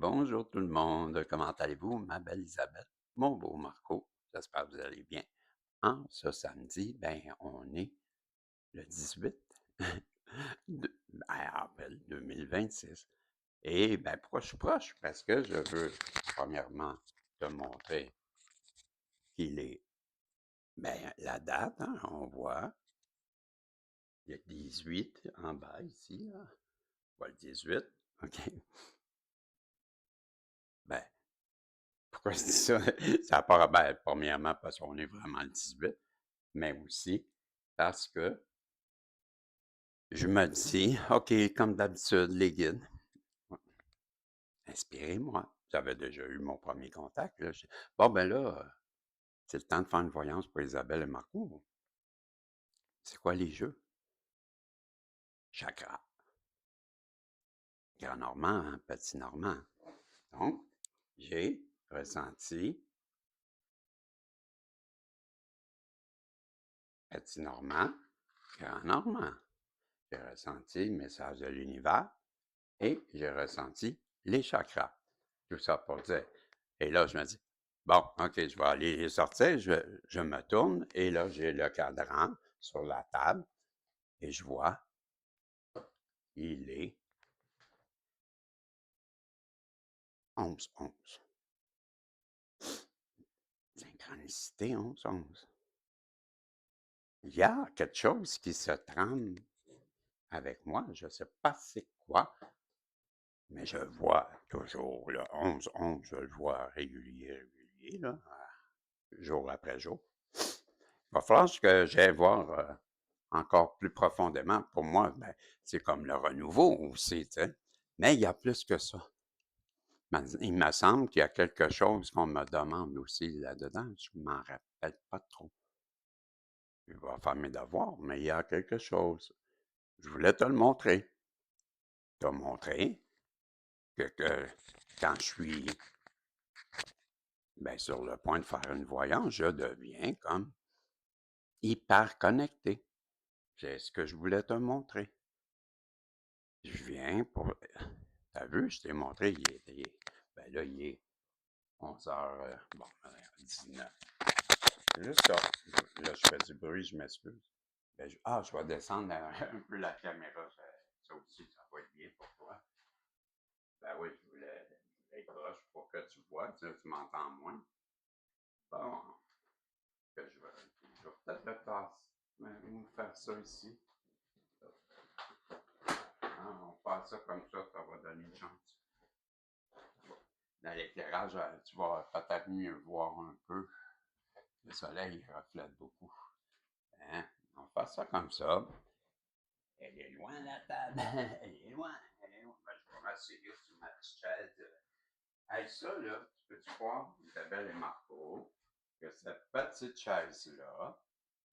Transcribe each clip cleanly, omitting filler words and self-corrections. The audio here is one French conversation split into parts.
Bonjour tout le monde, comment allez-vous? Ma belle Isabelle, mon beau Marco, j'espère que vous allez bien. En ce samedi, on est le 18 avril 2026. Et pourquoi je suis proche? Parce que je veux, premièrement, te montrer qu'il est, la date, hein, on voit, il y a 18 en bas ici, là. On voit le 18, OK? Ben, pourquoi je dis ça? Ça a pas, premièrement, parce qu'on est vraiment le 18. Mais aussi parce que je me dis: «OK, comme d'habitude, les guides, inspirez-moi». J'avais déjà eu mon premier contact, là, bon, là, c'est le temps de faire une voyance pour Isabelle et Marco. C'est quoi les jeux? Chakra, grand normand, petit normand. Donc, j'ai ressenti petit normand, grand normand. J'ai ressenti le message de l'univers et j'ai ressenti les chakras. Tout ça pour dire. Et là, je me dis, bon, OK, je vais aller les sortir, je me tourne et là, j'ai le cadran sur la table et je vois, il est 11-11. Synchronicité 11-11. Il y a quelque chose qui se trame avec moi, je ne sais pas c'est quoi, mais je vois toujours le 11-11, je le vois régulier, là, jour après jour. Il va falloir que j'aille voir encore plus profondément. Pour moi, c'est comme le renouveau aussi, tu sais. Mais il y a plus que ça. Il me semble qu'il y a quelque chose qu'on me demande aussi là-dedans. Je ne m'en rappelle pas trop. Je vais faire mes devoirs, mais il y a quelque chose. Je voulais te le montrer. Te montrer que quand je suis sur le point de faire une voyance, je deviens comme hyper connecté. C'est ce que je voulais te montrer. Je viens pour. T'as vu, je t'ai montré, là, il est 11h, 19. C'est juste ça. Là, je fais du bruit, je m'excuse. Je vais descendre un peu la caméra. Ça aussi, ça va être bien pour toi. Ben oui, je voulais être proche pour que tu vois. Tu m'entends moins. Bon, je vais peut-être le tasser. On va faire ça ici. Hein, on fait ça comme ça va donner une chance. Dans l'éclairage, tu vas peut-être mieux voir un peu. Le soleil reflète beaucoup. Hein? On fait ça comme ça. Elle est loin la table. Elle est loin. Elle est loin. Je vais m'asseoir sur ma petite chaise. Hey, ça, là, tu peux-tu voir, Isabelle et Marco, que cette petite chaise-là,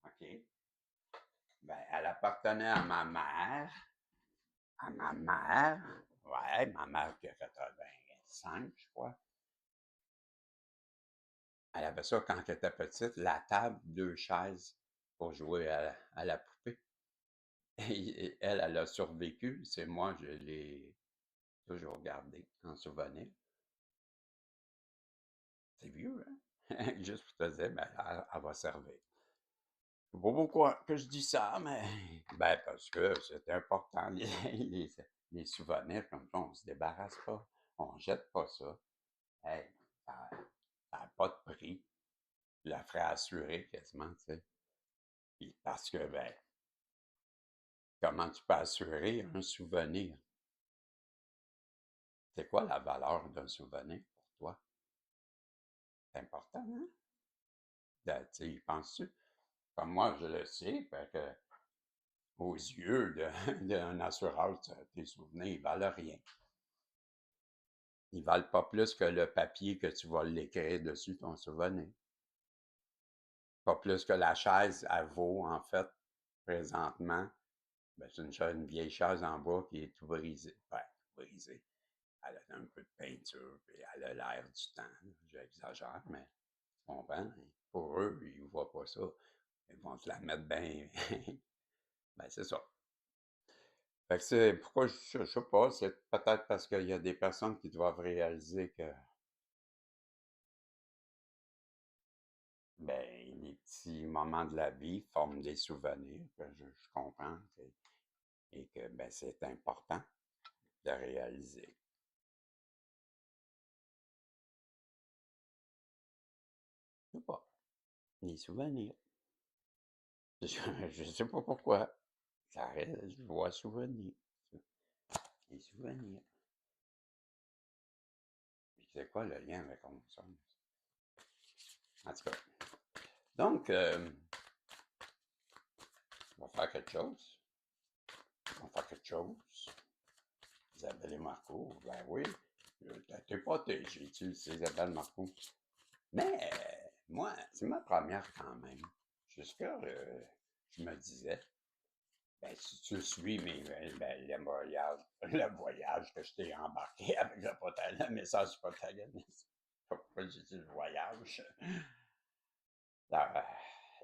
OK, elle appartenait à ma mère. À ma mère. Ouais, ma mère qui a 85, je crois. Elle avait ça quand elle était petite, la table, deux chaises pour jouer à la poupée. Et elle a survécu. C'est moi, je l'ai toujours gardé en souvenir. C'est vieux, hein? Juste pour te dire, elle va servir. Je sais pas pourquoi que je dis ça, mais parce que c'est important, les souvenirs comme ça, on se débarrasse pas. On jette pas ça. Hey, ça n'a pas de prix. Je la ferais assurer quasiment, tu sais. Parce que, comment tu peux assurer un souvenir? C'est quoi la valeur d'un souvenir pour toi? C'est important, hein? Tu sais, y penses-tu? Comme moi, je le sais, parce que aux yeux d'un assureur, tes souvenirs, ils valent rien. Ils valent pas plus que le papier que tu vas l'écrire dessus, ton souvenir. Pas plus que la chaise, elle vaut, en fait, présentement. C'est une vieille chaise en bois qui est tout brisée. Tout brisée. Elle a un peu de peinture, puis elle a l'air du temps. J'exagère, mais tu comprends? Pour eux, ils ne voient pas ça. Ils vont se la mettre bien. C'est ça. Fait que c'est pourquoi je sais pas, c'est peut-être parce qu'il y a des personnes qui doivent réaliser que, ben, les petits moments de la vie forment des souvenirs, que je comprends, et que, ben, c'est important de réaliser. Je sais pas, des souvenirs. Je sais pas pourquoi. Ça reste, je vois souvenirs. Des souvenirs. Puis c'est quoi le lien avec 11-11? En tout cas. Donc, on va faire quelque chose. On va faire quelque chose. Isabelle et Marco, ben oui. T'es pas j'ai utilisé Isabelle Marco. Mais, moi, c'est ma première quand même. Jusqu'à, je me disais, ben, si tu suis ben, le voyage que je t'ai embarqué avec le message du protagoniste. Pourquoi j'ai dit le voyage? La-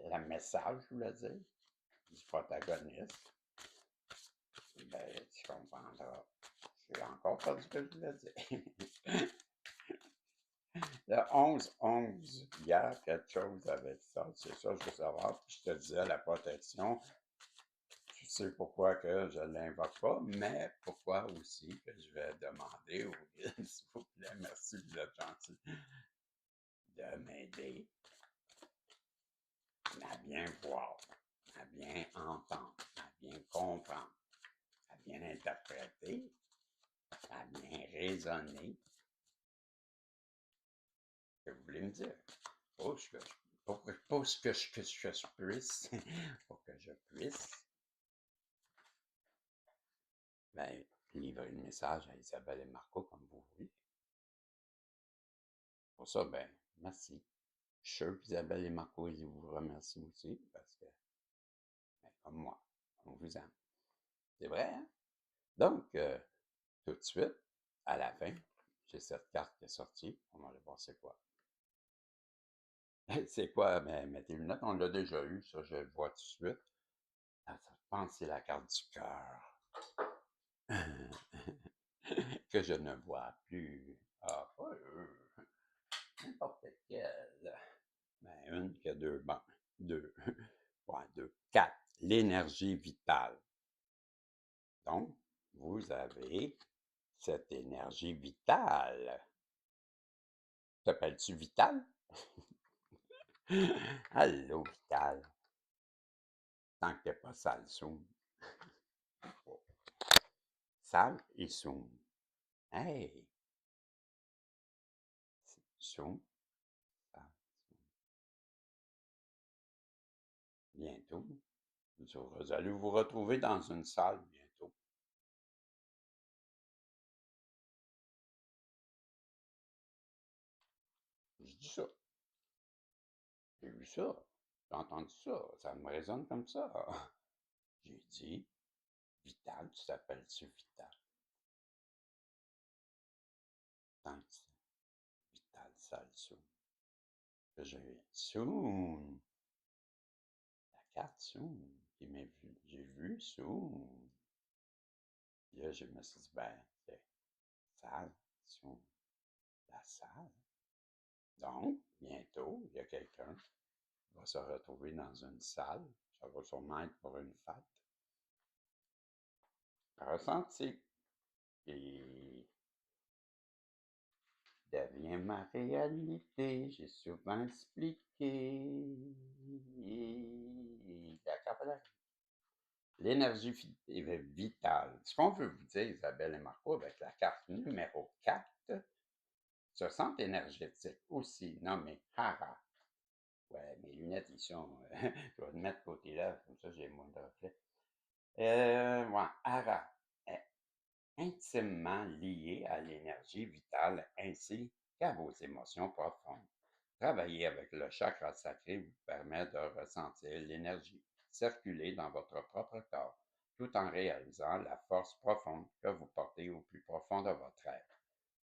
le message, je voulais dire, du protagoniste. Ben, tu comprendras. J'ai encore pas dit ce que je voulais dire. Le 11-11, il y a quelque chose avec ça. C'est ça, je veux savoir. Puis je te disais, la protection, tu sais pourquoi que je ne l'invoque pas, mais pourquoi aussi que je vais demander au guide, s'il vous plaît, merci, vous êtes gentil, de m'aider à bien voir, à bien entendre, à bien comprendre, à bien interpréter, à bien raisonner. Que vous voulez me dire? Pour que, je puisse, pour que je puisse, ben, livrer le message à Isabelle et Marco comme vous voulez. Pour ça, ben, merci. Je suis sûr qu'Isabelle et Marco, ils vous remercient aussi parce que, ben, comme moi, on vous aime. C'est vrai, hein? Donc, tout de suite, à la fin, j'ai cette carte qui est sortie. On va aller voir c'est quoi. C'est quoi? Mais mettez tes lunettes, on l'a déjà eu, ça, je le vois tout de suite. Ah, je pense que c'est la carte du cœur. Que je ne vois plus. Ah, pas eux. N'importe quelle. Ben, une qui a deux bancs. Deux. Ouais, deux. Quatre. L'énergie vitale. Donc, vous avez cette énergie vitale. T'appelles-tu Vital? Allô, Vital. Tant que t'es pas sale, soum. Sale et soum. Hey! Soum. Sale, soum. Bientôt. Vous allez vous retrouver dans une salle bientôt. Je dis ça. J'ai vu ça. J'ai entendu ça. Ça me résonne comme ça. J'ai dit, Vital, tu t'appelles-tu Vital? Tant que c'est Vital Salso. Que j'ai Soon. La carte Soon. J'ai vu Soon. Puis là, je me suis dit, ben, c'est salle, Soon. La salle. Donc, bientôt, il y a quelqu'un qui va se retrouver dans une salle. Ça va sûrement être pour une fête. Ressenti. Et devient ma réalité, j'ai souvent expliqué. D'accord, l'énergie vitale. Ce qu'on veut vous dire, Isabelle et Marco, avec la carte numéro 4, ce centre énergétique, aussi nommé Hara. Ouais, mes lunettes, ils sont. Je vais les mettre côté là, comme ça j'ai moins de reflets. Ouais, Hara est intimement lié à l'énergie vitale ainsi qu'à vos émotions profondes. Travailler avec le chakra sacré vous permet de ressentir l'énergie circuler dans votre propre corps, tout en réalisant la force profonde que vous portez au plus profond de votre être.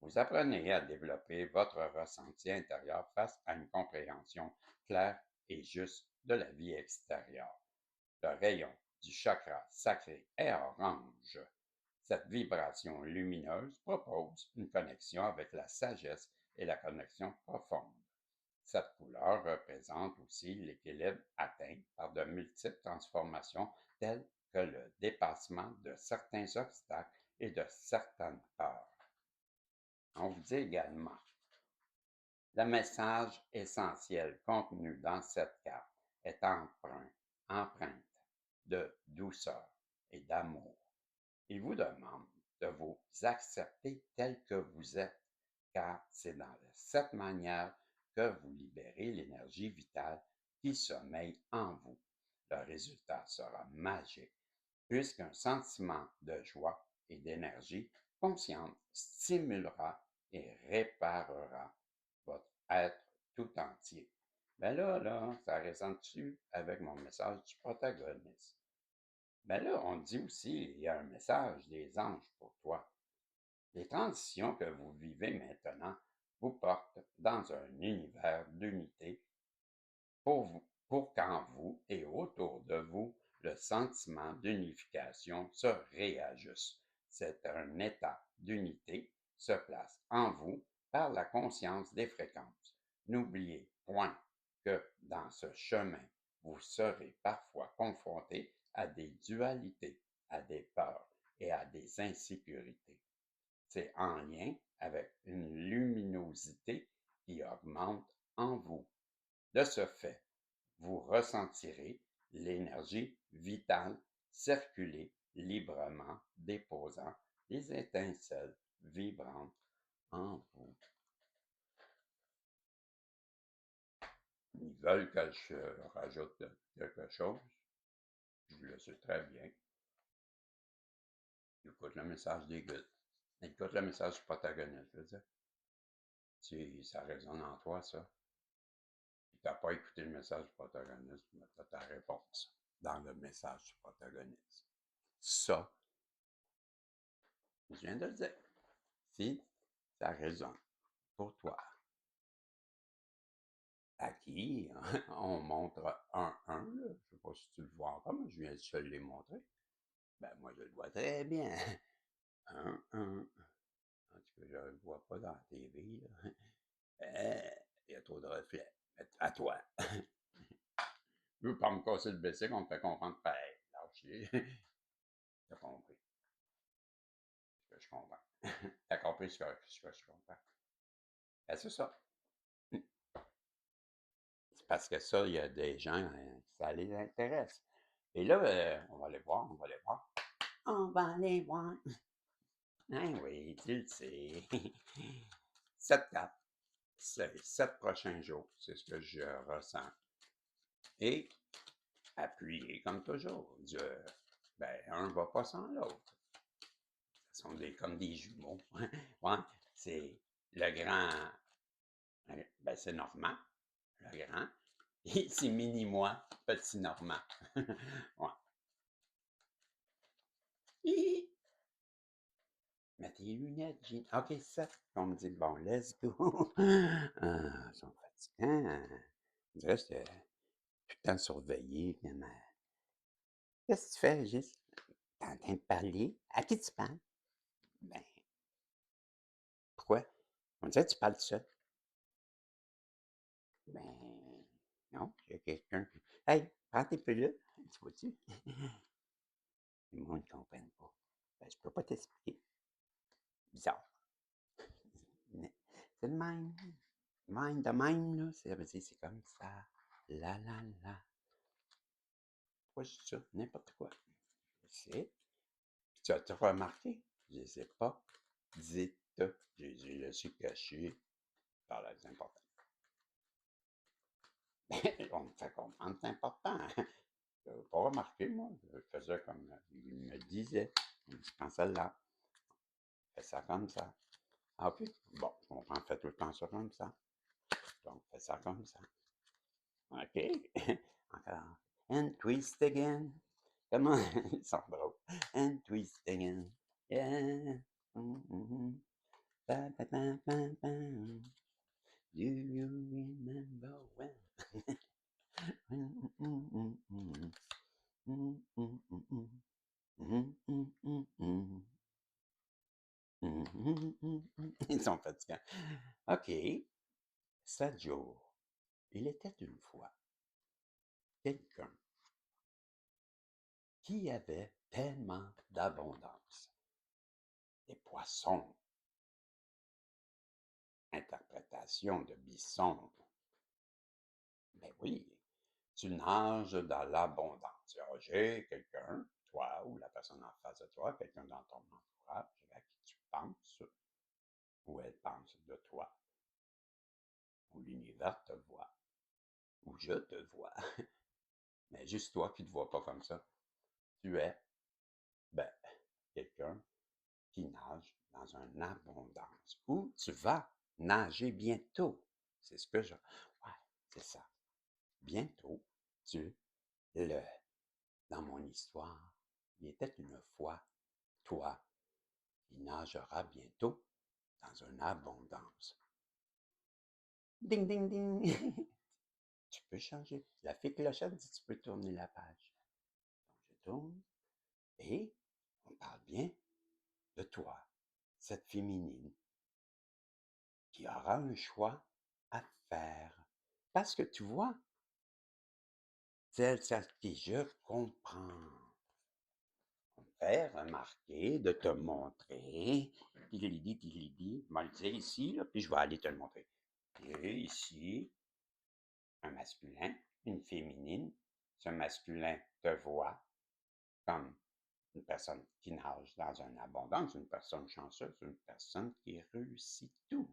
Vous apprenez à développer votre ressenti intérieur face à une compréhension claire et juste de la vie extérieure. Le rayon du chakra sacré est orange. Cette vibration lumineuse propose une connexion avec la sagesse et la connexion profonde. Cette couleur représente aussi l'équilibre atteint par de multiples transformations telles que le dépassement de certains obstacles et de certaines peurs. On vous dit également, le message essentiel contenu dans cette carte est empreinte de douceur et d'amour. Il vous demande de vous accepter tel que vous êtes, car c'est dans cette manière que vous libérez l'énergie vitale qui sommeille en vous. Le résultat sera magique, puisqu'un sentiment de joie et d'énergie consciente stimulera et réparera votre être tout entier. Mais là, ça résonne-tu avec mon message du protagoniste? Mais là, on dit aussi, il y a un message des anges pour toi. Les transitions que vous vivez maintenant vous portent dans un univers d'unité pour qu'en vous et autour de vous, le sentiment d'unification se réajuste. C'est un état d'unité se place en vous par la conscience des fréquences. N'oubliez point que dans ce chemin, vous serez parfois confronté à des dualités, à des peurs et à des insécurités. C'est en lien avec une luminosité qui augmente en vous. De ce fait, vous ressentirez l'énergie vitale circuler librement, déposant des étincelles vibrantes en vous. Ils veulent que je rajoute quelque chose. Je le sais très bien. Écoute le message des guides. Écoute le message du protagoniste, je veux dire. Si ça résonne en toi, ça. Tu n'as pas écouté le message du protagoniste, mais tu as ta réponse dans le message du protagoniste. Ça, je viens de le dire. Si ça résonne pour toi, à qui on montre un 1, là. Je ne sais pas si tu le vois encore, mais je viens de te les montrer. Ben, moi, je le vois très bien. Un 1. En tout cas, je ne le vois pas dans la TV, là. Il y a trop de reflets. À toi. Je veux pas me casser le bicycle, on me fait comprendre pareil. Lâchez. T'as compris ce que je comprends. T'as compris ce que je comprends. Ben, c'est ça. C'est parce que ça, il y a des gens, ça les intéresse. Et là, on va aller voir, on va aller voir. On va aller voir. Ah oui, tu le sais. 7-4, c'est 7 prochains jours, c'est ce que je ressens. Et appuyer comme toujours. Ben, un va pas sans l'autre. Ce sont comme des jumeaux. Ouais, c'est le grand, ben c'est Normand, le grand. Et c'est mini-moi, petit Normand. Ouais. Hi! Mets tes lunettes, Jean. OK, ça. On me dit, bon, let's go. Ils sont fatigants. On dirait que j'étais tout le temps surveillé. Qu'est-ce que tu fais, Gis? T'es en train de parler? À qui tu parles? Ben, pourquoi? On dirait que tu parles tout seul. Ben, non, il y a quelqu'un. Hey, prends tes pilules. Tu vois-tu? Le monde ne comprenne pas. Ben, je peux pas t'expliquer. Bizarre. Mais c'est le même. Même de même, là. Ça veut dire, c'est comme ça. La, la, la. Pas juste ça, n'importe quoi. Je sais. Tu as remarqué? Je ne sais pas. Dites. J'ai laissé caché par les importants. On me fait comprendre, c'est important. Je n'avais pas remarqué, moi. Je faisais comme il me disait. On me dit, prends celle-là. Fais ça comme ça. Ah, OK. Bon, je comprends. Fais tout le temps ça comme ça. Donc, fais ça comme ça. OK. Encore. And twist again. Comment ils sont drôles. And twist again. Yeah. Mm-hmm. Ba, ba, ba, ba, ba. Do you remember when? Hum, hum, hum, hum. Hum, hum, hum, hum. Hum, hum, hum, hum. Ils sont fatigants. OK. 7 jours. Il était une fois quelqu'un qui avait tellement d'abondance. Des poissons, interprétation de Bisson. Ben oui, tu nages dans l'abondance. Alors, j'ai quelqu'un, toi ou la personne en face de toi, quelqu'un dans ton entourage à qui tu penses, ou elle pense de toi, ou l'univers te voit, ou je te vois, mais juste toi qui ne te vois pas comme ça. Tu es, ben, quelqu'un qui nage dans une abondance, ou tu vas nager bientôt. C'est ce que je... Ouais, c'est ça. Bientôt, tu le... Dans mon histoire, il était une fois, toi, qui nageras bientôt dans une abondance. Ding, ding, ding! Tu peux changer. La fée clochette dit tu peux tourner la page. Donc, je tourne et on parle bien de toi, cette féminine, qui aura un choix à faire. Parce que tu vois, celle qui je comprends. On me fait remarquer de te montrer. Tigilidi, je vais le dire ici, là, puis je vais aller te le montrer. J'ai ici un masculin, une féminine. Ce masculin te voit comme une personne qui nage dans une abondance, une personne chanceuse, une personne qui réussit tout.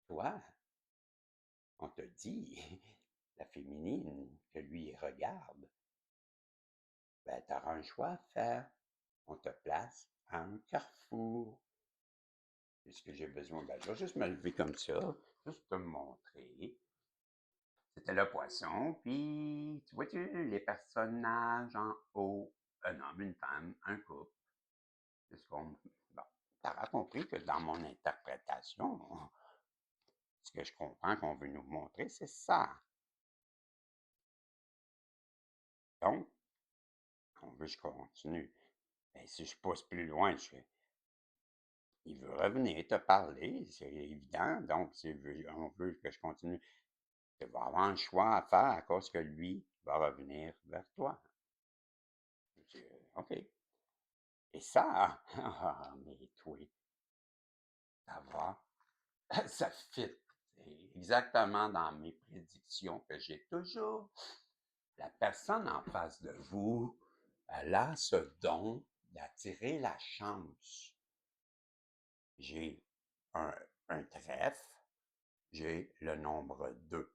Toi, on te dit, la féminine que lui regarde, ben, tu auras un choix à faire. On te place à un carrefour. Est-ce que j'ai besoin? Ben, je vais juste me lever comme ça, juste te montrer. C'était le poisson, puis tu vois-tu les personnages en haut, un homme, une femme, un couple. C'est ce qu'on. Bon, t'auras compris que dans mon interprétation, ce que je comprends qu'on veut nous montrer, c'est ça. Donc, on veut que je continue. Mais si je pousse plus loin, il veut revenir te parler, c'est évident. Donc, on veut que je continue. Tu vas avoir un choix à faire à cause que lui va revenir vers toi. OK. Et ça, mais toi, ça va, ça fit. C'est exactement dans mes prédictions que j'ai toujours. La personne en face de vous, elle a ce don d'attirer la chance. J'ai un, un trèfle, j'ai le nombre 2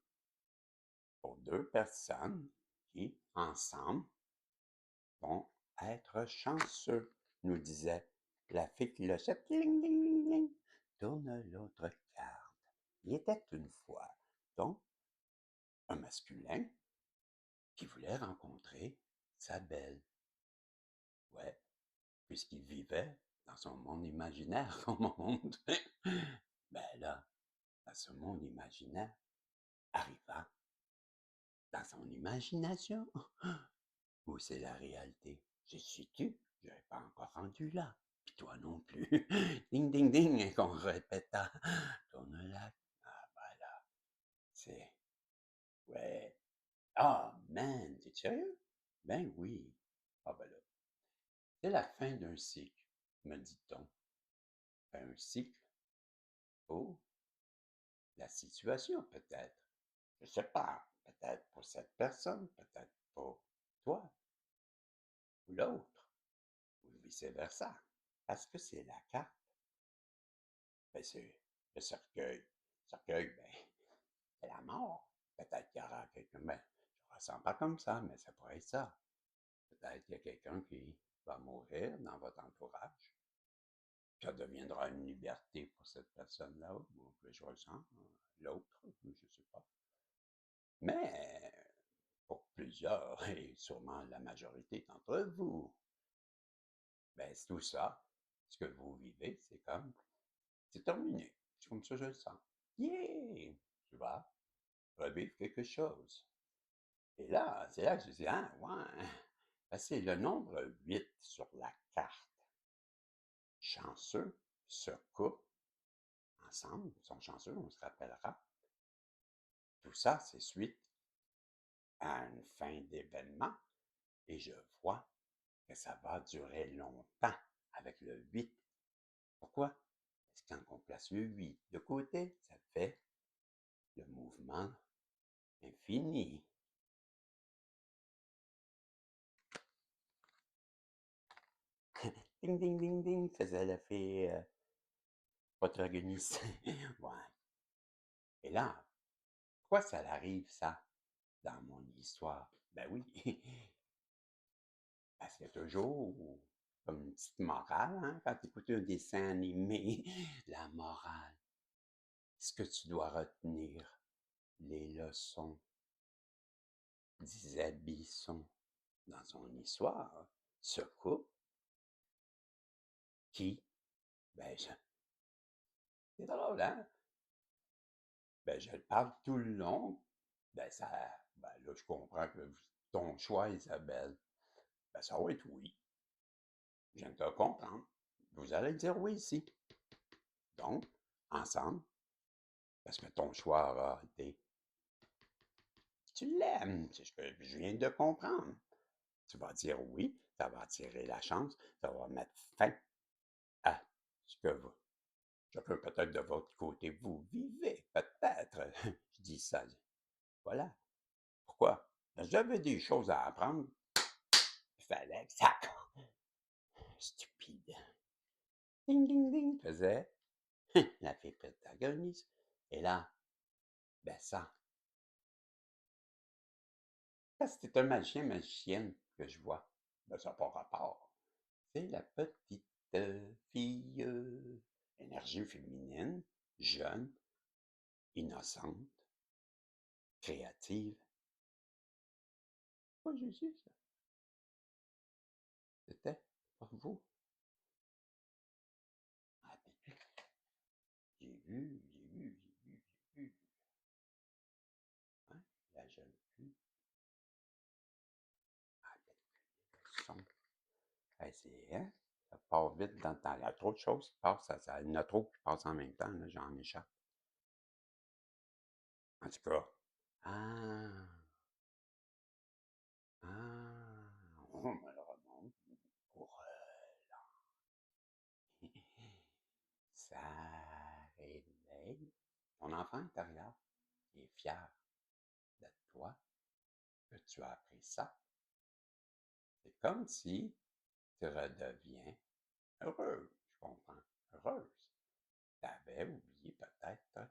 pour deux personnes qui, ensemble, vont être chanceux, nous disait la fée clochette. Ling, ling, ling, ling. Tourne l'autre carte. Il était une fois, donc, un masculin qui voulait rencontrer sa belle. Ouais, puisqu'il vivait dans son monde imaginaire, comme on dit. Ben là, dans ce monde imaginaire, arriva dans son imagination. Où c'est la réalité? Je suis-tu? Je n'avais pas encore rendu là. Puis toi non plus. Ding, ding, ding, et qu'on répéta. Tourne-la. Ah, voilà. C'est. Ouais. Ah, man, t'es sérieux? Ben oui. Ah, ben là. C'est la fin d'un cycle, me dit-on. Un cycle? Oh, la situation, peut-être. Je sais pas. Peut-être pour cette personne, peut-être pour toi ou l'autre, ou vice-versa. Parce que c'est la carte. Ben, c'est le cercueil. Le cercueil, ben, c'est la mort. Peut-être qu'il y aura quelqu'un, ben, je ne ressens pas comme ça, mais ça pourrait être ça. Peut-être qu'il y a quelqu'un qui va mourir dans votre entourage. Ça deviendra une liberté pour cette personne-là, ou que je ressens, l'autre, je ne sais pas. Mais pour plusieurs, et sûrement la majorité d'entre vous, ben, c'est tout ça. Ce que vous vivez, c'est terminé. C'est comme ça que je le sens. Yeah! Tu vas revivre quelque chose. Et là, c'est là que je dis, ah, ouais. Ben, c'est le nombre 8 sur la carte. Chanceux se coupent ensemble, ils sont chanceux, on se rappellera. Tout ça, c'est suite à une fin d'événement et je vois que ça va durer longtemps avec le 8. Pourquoi? Parce que quand on place le 8 de côté, ça fait le mouvement infini. Ding, ding, ding, ding, faisait la fée protagoniste. Ouais. Et là, pourquoi ça arrive, ça, dans mon histoire? Ben oui, parce qu'il y a toujours comme une petite morale, hein, quand tu écoutes un dessin animé, la morale. Ce que tu dois retenir, les leçons, disait Bisson dans son histoire, ce couple qui, ben, c'est drôle, hein? Ben, je le parle tout le long. Ben, ça, ben, là, je comprends que ton choix, Isabelle, ben, ça va être oui. Je viens de te comprendre. Vous allez dire oui ici. Donc, ensemble, parce que ton choix aura été, tu l'aimes, c'est ce que je viens de comprendre. Tu vas dire oui, ça va attirer la chance, ça va mettre fin à ce que vous, je peux peut-être de votre côté, vous vivez, peut-être. Je dis ça. Voilà. Pourquoi? Parce que j'avais des choses à apprendre. Il fallait que ça. Stupide. Ding, ding, ding, faisait la fille protagoniste. Et là, ben ça, c'est un magicien, magicienne que je vois. Ben, ça n'a pas rapport. C'est la petite fille, énergie féminine, jeune, innocente, créative. Moi, j'ai su ça. C'était pour vous. Ah, ben, j'ai vu. Hein, la jeune fille. Ah, ben, le son. Hey, c'est, hein? Ça part vite dans le temps. Il y a trop de choses qui passent. Il y en a trop qui passent en même temps. Là, j'en échappe. En tout cas. Ah. Ah. Oh, me le remonte. Pour ça réveille ton enfant intérieur qui est fier de toi, que tu as appris ça. C'est comme si tu redeviens heureux, je comprends, heureuse. Tu avais oublié peut-être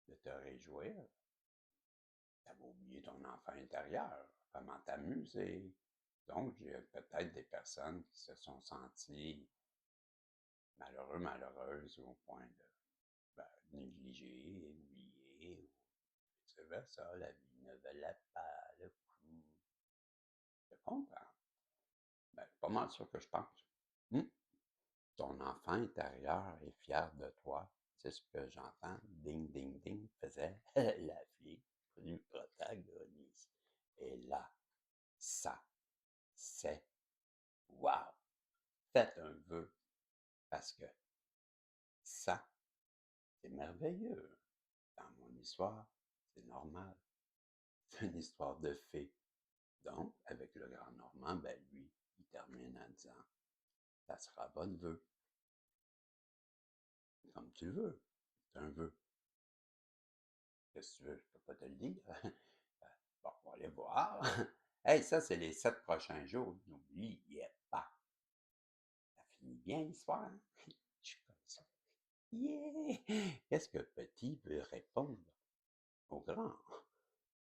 de te réjouir. Tu avais oublié ton enfant intérieur, comment t'amuser. Donc, il y a peut-être des personnes qui se sont senties malheureux, malheureuses au point de ben, négliger, oublier, ou vice-versa. La vie ne valait pas le coup. Je comprends. Ben, pas mal sûr que je pense. Hmm? Ton enfant intérieur est fier de toi. C'est ce que j'entends. Ding, ding, ding, faisait la fille du protagoniste. Et là, ça, c'est wow! Faites un vœu parce que ça, c'est merveilleux. Dans mon histoire, c'est normal. C'est une histoire de fée. Donc, avec le grand Normand, ben lui, il termine en disant, ça sera votre vœu. Comme tu veux. C'est un vœu. Qu'est-ce que tu veux? Je peux pas te le dire. Bon, on va aller voir. Hey, ça, c'est les 7 prochains jours. N'oubliez pas. Ça finit bien l'histoire, hein? Je suis comme ça. Yeah! Qu'est-ce que Petit veut répondre au grand?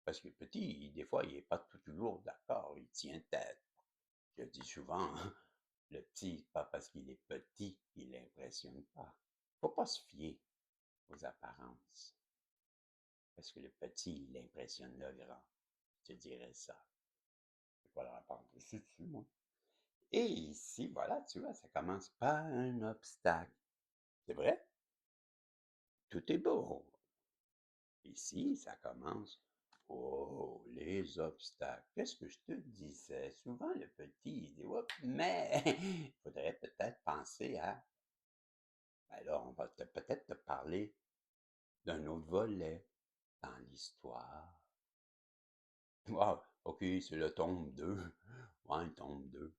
Parce que Petit, des fois, il n'est pas toujours d'accord. Il tient tête. Je dis souvent, le petit, pas parce qu'il est petit, il n'impressionne pas. Faut pas se fier aux apparences. Parce que le petit, il impressionne le grand. Je te dirais ça. C'est quoi la réponse? Je suis dessus, moi. Et ici, voilà, tu vois, ça commence par un obstacle. C'est vrai? Tout est beau. Ici, ça commence Oh, les obstacles. Qu'est-ce que je te disais? Souvent, le petit, il dit, oups, mais il faudrait peut-être penser à, ben là, on va peut-être te parler d'un autre volet dans l'histoire. Ah, OK, c'est le tome 2. Ouais, le tome 2.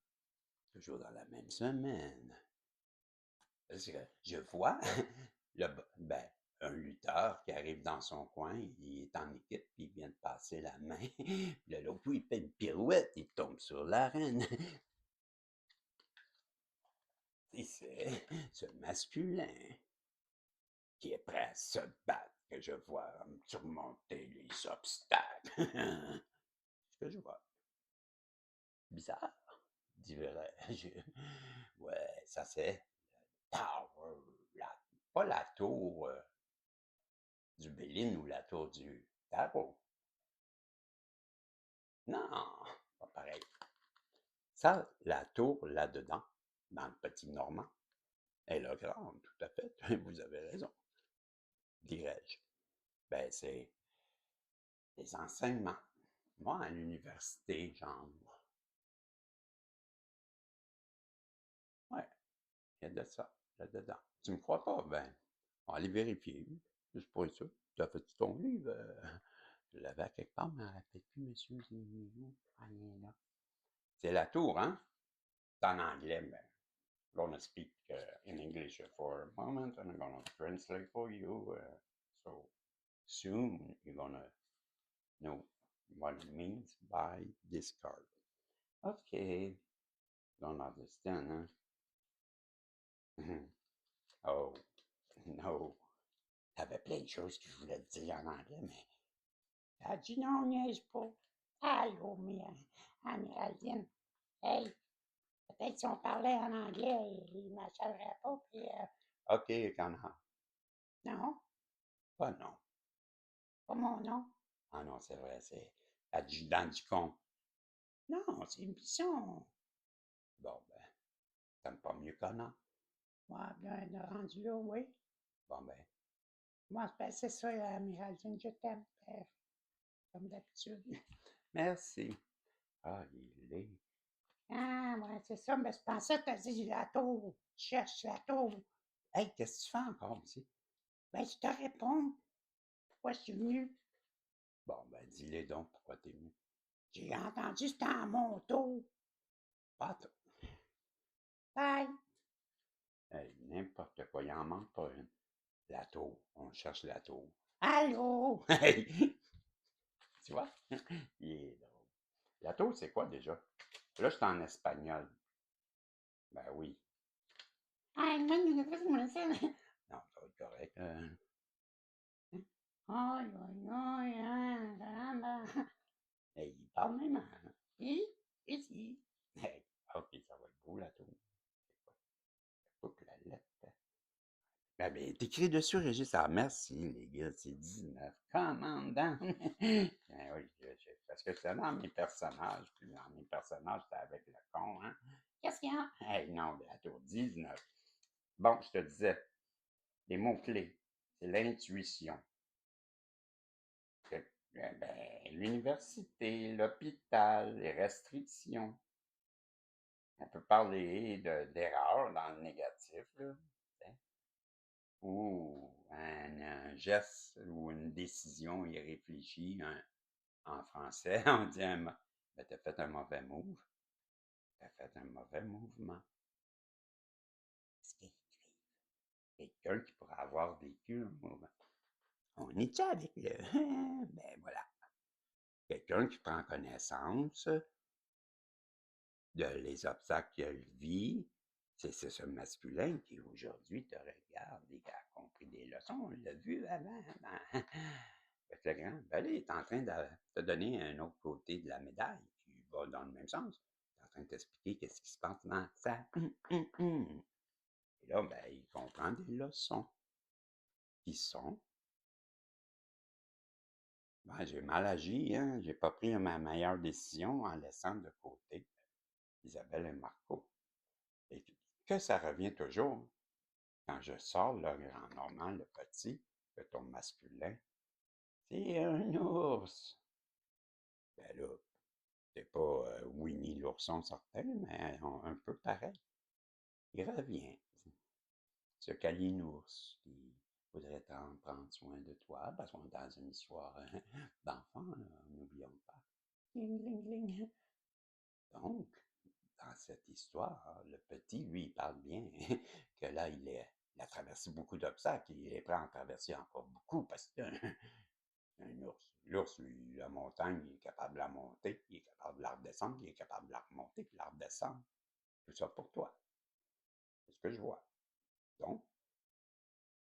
Toujours dans la même semaine. Parce que je vois ben, un lutteur qui arrive dans son coin, il est en équipe, puis il vient de passer la main. Puis là, l'autre coup, il fait une pirouette, il tombe sur l'arène. Et c'est ce masculin qui est prêt à se battre que je vois surmonter les obstacles. Ce que je vois. Bizarre, dirais-je. Ouais, ça c'est Tower, pas la tour du Béline ou la tour du Tarot. Non, pas pareil. Ça, la tour là-dedans, dans le petit Normand, elle est grande, tout à fait. Vous avez raison, dirais-je. Ben, c'est des enseignements. Moi, à l'université, genre, ouais, il y a de ça là-dedans. Tu me crois pas? Ben, on va aller vérifier. Juste pour être sûr. Tu as fait ton livre? Je l'avais à quelque part, mais je ne me rappelle plus, monsieur. Rien là. C'est la tour, hein? C'est en anglais, mais I'm gonna speak in English for a moment, and I'm gonna translate for you. So soon you're gonna know what it means by this card. Okay, don't understand, huh? Oh, no. T'avais plein de choses que je voulais te dire en anglais, mais elle a dit non, niaise pas. Allô, Améraldine. Hey, peut-être si on parlait en anglais, il ne m'achèterait pas, puis... OK, Connor. Non, pas non. Pas mon nom. Ah non, c'est vrai, c'est adjudant du con. Non, c'est une mission. Bon, ben, t'aimes pas mieux Connor? Ouais, bien, rendu là, oui. Bon, ben. Moi, ben, c'est ça, Améraldine, je t'aime, comme d'habitude. Merci. Ah, il est. Ah, ouais, c'est ça, mais je pensais que tu as dit la tour. Tu cherches la tour. Hey, qu'est-ce que tu fais encore ici? Ben, je te réponds. Pourquoi je suis venu? Bon, ben, dis-les donc pourquoi t'es venu. J'ai entendu, c'était en mon tour. Pas toi. Bye. Hey, n'importe quoi, il en manque pas une. La tour, on cherche la tour. Allô? Hey! Tu vois? Il est drôle. La tour, c'est quoi déjà? Là, je suis en espagnol. Ben oui. Ay, no, no, no, no, non, ça va être correct. Ay, ay, ay, caramba. Hey, il parle même en... Ici. Hey, ok, ça va être beau, la tour. C'est quoi? Faut que la lettre... Ben, t'écris dessus, Régis. Ah, merci, les gars, c'est 19. Commandant. Ben oui, parce que c'est dans mes personnages. Puis dans mes personnages, c'était avec le con, hein. Qu'est-ce qu'il y a? Hey, non, la tour 19. Bon, je te disais, les mots-clés, c'est l'intuition. Ben, l'université, l'hôpital, les restrictions. On peut parler d'erreur dans le négatif, là, ou un geste ou une décision irréfléchie, hein. En français, on dit ben, t'as fait un mauvais move, t'as fait un mauvais mouvement. Ce qui est quelqu'un qui pourrait avoir vécu un mouvement. On est avec le... Ben voilà. Quelqu'un qui prend connaissance de les obstacles qu'il vit, c'est ce masculin qui aujourd'hui te regarde et qui a compris des leçons. On l'a vu avant. Fait que le grand, ben là, il est en train de te donner un autre côté de la médaille qui va dans le même sens. Il est en train de t'expliquer qu'est-ce qui se passe dans ça. Et là, ben, il comprend des leçons qui sont. Ben, j'ai mal agi, hein. J'ai pas pris ma meilleure décision en laissant de côté Isabelle et Marco. Et que ça revient toujours. Quand je sors le grand normand, le petit, le ton masculin, c'est un ours. Ben là, c'est pas Winnie l'ourson certain, mais un peu pareil. Il revient. Ce Kalinours qui voudrait prendre soin de toi, parce qu'on est dans une histoire d'enfant, n'oublions pas. Gling, gling, gling. Donc, dans cette histoire, le petit, lui, il parle bien que là, il a traversé beaucoup d'obstacles, il est prêt à en traverser encore beaucoup parce que c'est un ours. L'ours, lui, la montagne, il est capable de la monter, il est capable de la redescendre, il est capable de la remonter, puis de la redescendre. Tout ça pour toi. C'est ce que je vois. Donc,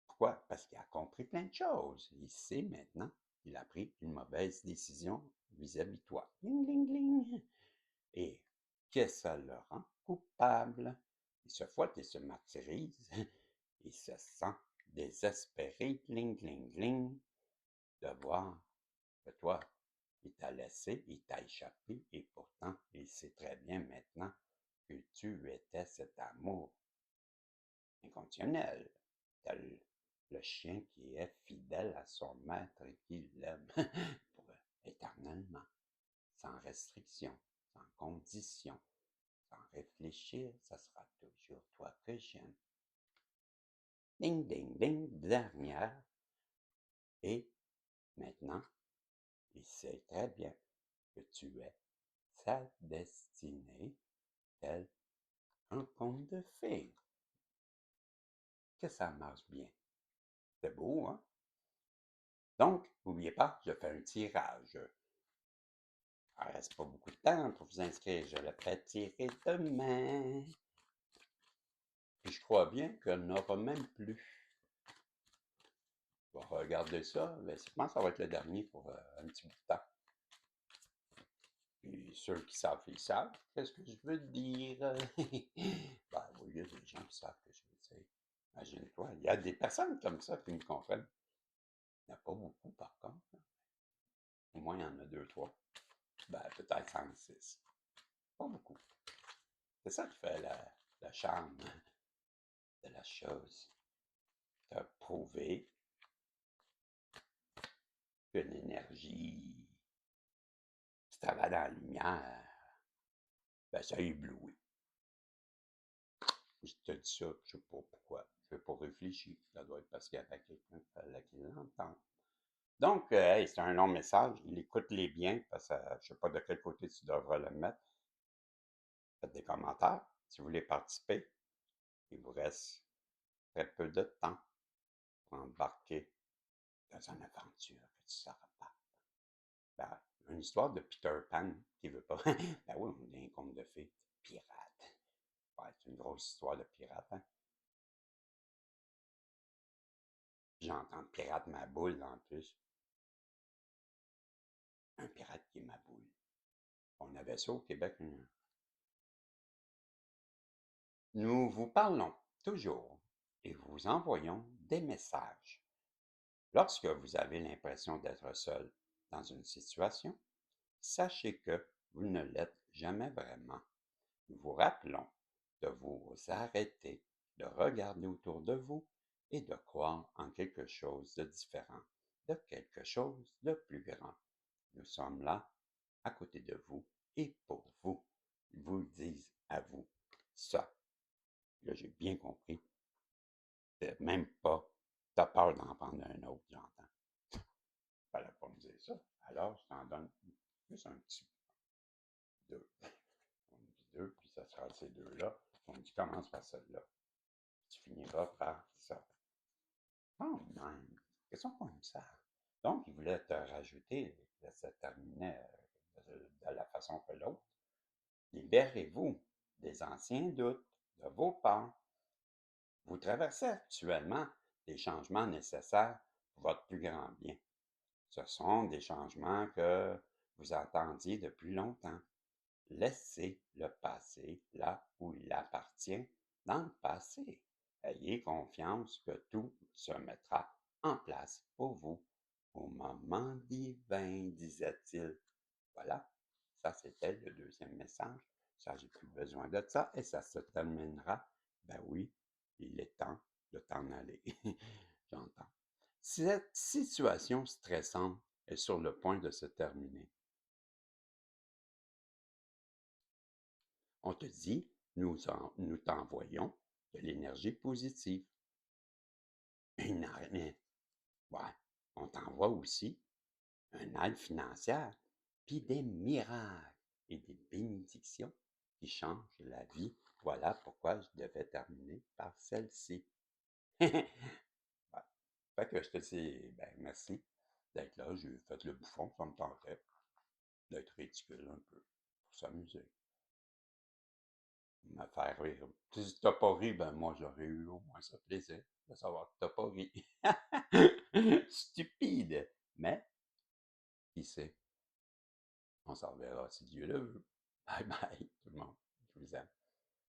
pourquoi? Parce qu'il a compris plein de choses. Il sait maintenant qu'il a pris une mauvaise décision vis-à-vis de toi. Gling, gling, gling. Et que ça le rend coupable. Il se fouette et se martyrise. Il se sent désespéré, gling, gling, gling, de voir que toi, il t'a laissé, il t'a échappé, et pourtant, il sait très bien maintenant que tu étais cet amour inconditionnel, tel le chien qui est fidèle à son maître et qui l'aime pour éternellement, sans restriction, sans condition, sans réfléchir, ça sera toujours toi que j'aime. Ding, ding, ding, dernière. Et maintenant, il sait très bien que tu es sa destinée, tel un conte de fées. Que ça marche bien. C'est beau, hein? Donc, n'oubliez pas, je fais un tirage. Il ne reste pas beaucoup de temps pour vous inscrire. Je le ferai tirer demain. Puis je crois bien qu'il n'y en aura même plus. Je vais regarder ça, mais je pense que ça va être le dernier pour un petit bout de temps. Puis ceux qui savent, ils savent. Qu'est-ce que je veux dire? Ben oui, il y a des gens qui savent que je veux dire. Imagine-toi, il y a des personnes comme ça qui me comprennent. Il n'y en a pas beaucoup, par contre. Au moins, il y en a deux, trois. Ben, peut-être 5, 6. Pas beaucoup. C'est ça qui fait le charme de la chose. De prouver que l'énergie qui travaille dans la lumière, ben, ça éblouit. Je te dis ça, je ne sais pas pourquoi. Je n'ai pas réfléchi. Ça doit être parce qu'il y avait quelqu'un qui fallait qu'il l'entende. Donc, hey, c'est un long message. Écoute-les bien, parce que je ne sais pas de quel côté tu devras le mettre. Faites des commentaires si vous voulez participer. Il vous reste très peu de temps pour embarquer dans une aventure que tu ne sauras pas. Ben, une histoire de Peter Pan qui veut pas. Ben oui, on est un conte de fées. Pirate. Ouais, c'est une grosse histoire de pirate, hein. J'entends pirate ma boule en plus. Un pirate qui est ma boule. On avait ça au Québec. Nous vous parlons toujours et vous envoyons des messages. Lorsque vous avez l'impression d'être seul dans une situation, sachez que vous ne l'êtes jamais vraiment. Nous vous rappelons de vous arrêter, de regarder autour de vous et de croire en quelque chose de différent, de quelque chose de plus grand. Nous sommes là, à côté de vous et pour vous. Ils vous le disent à vous. Ça, là, j'ai bien compris. Même pas, t'as peur d'en prendre un autre, j'entends. Fallait pas me dire ça. Alors, je t'en donne juste un petit deux. On dit deux, puis ça sera ces deux-là. On dit commence par celle-là. Tu finiras par ça. Quand même, question comme ça. Donc, il voulait te rajouter, ça terminait de la façon que l'autre. Libérez-vous des anciens doutes, de vos peurs. Vous traversez actuellement des changements nécessaires pour votre plus grand bien. Ce sont des changements que vous attendiez depuis longtemps. Laissez le passé là où il appartient, dans le passé. Ayez confiance que tout se mettra en place pour vous au moment divin, disait-il. Voilà, ça c'était le deuxième message. Ça, j'ai plus besoin de ça et ça se terminera. Ben oui, il est temps de t'en aller. J'entends. Cette situation stressante est sur le point de se terminer. On te dit, nous t'envoyons de l'énergie positive. Une armée. Ouais, on t'envoie aussi une aide financière, puis des miracles et des bénédictions qui changent la vie. Voilà pourquoi je devais terminer par celle-ci. Ouais. Fait que je te dis, ben, merci d'être là. J'ai fait le bouffon, ça me tentait d'être ridicule un peu, pour s'amuser, me faire rire. Si t'as pas ri, ben moi j'aurais eu au moins ce plaisir de savoir que t'as pas ri. Stupide! Mais, qui sait, on s'en reverra si Dieu le veut. Bye bye!